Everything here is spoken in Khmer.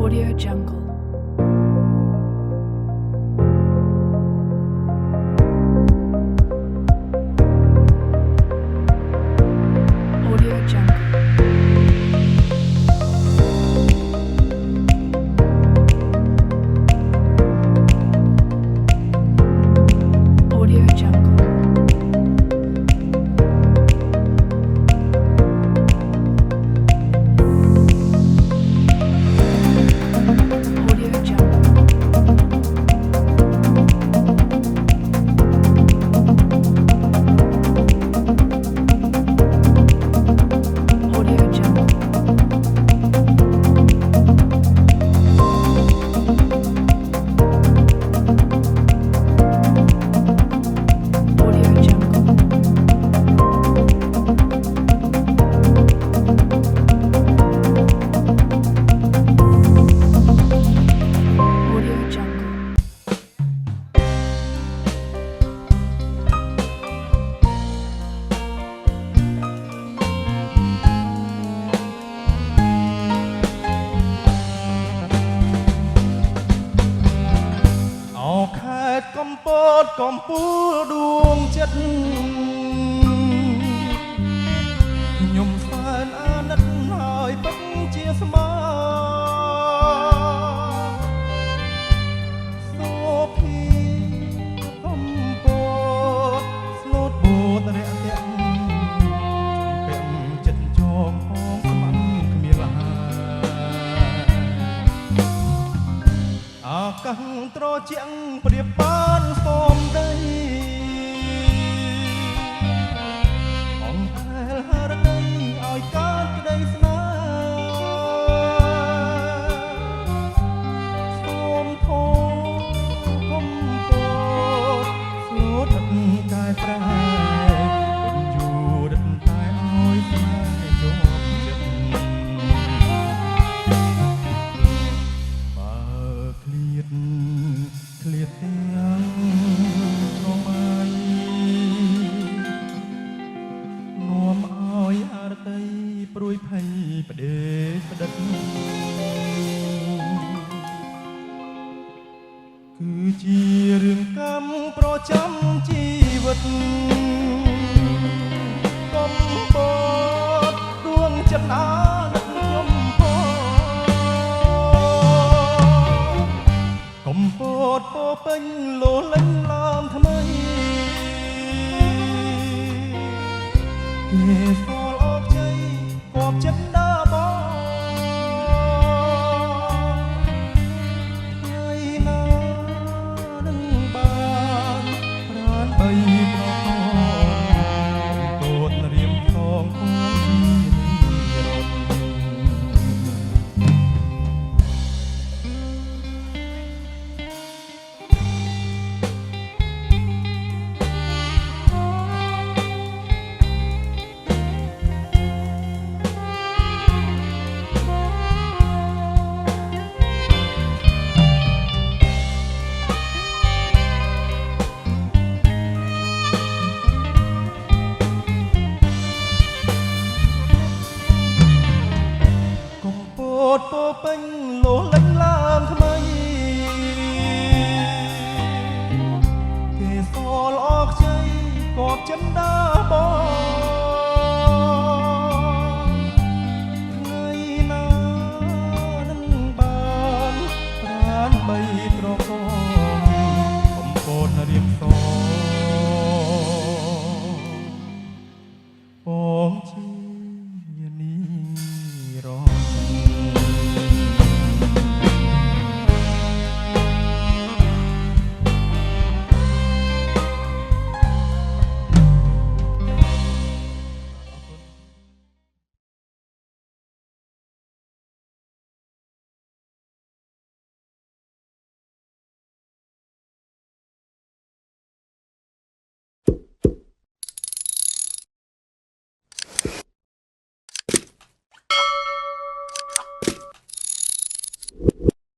Audio Jungle. Audio Jungle. Audio Jungle. Audio Jungle. Audio Jungle. Audio Jungle. Audio Jungle. Ao khátកំពូលដួងចិត្តខ្ញុំស្វែងអាណិតហើយពិតជាស្មើសូភីកំពតស្លូតបូតរាក់ទាក់ពាក់ចិត្តចងផងស្មានគ្មានលហាអាកាសត្រជាក់ព្រៀបបានសូមដីអង្គខែលហរដីឲ្យកើតក្ដីស្នេហ៍សូមធម៌កំពតស្លូតឥតកាយប្រែគុណយូរដិតតែឲ្យស្នេហ៍ជាប់ចិត្តបើឃ្លាតទាំងប្រមៃនាំឲ្យអរតីព្រួយភ័យផ្ដេសផ្ដិតគឺជារឿងកម្មប្រចាំជីវិតកំពតដួងចិត្តអាណិតខ្ញុំកំពតពោពេញលោលេញឡើងថ្មីគេស្គាល់អបជ័យគប់ចិត្តដើបងថ្ងៃណានឹងបានប្រានបីប្រកបពោតរៀមថងគងជារត់ កំពតពោពេញលោលេញឡើងថ្មីគេសល់អកជ័យគប់ចិនដាបង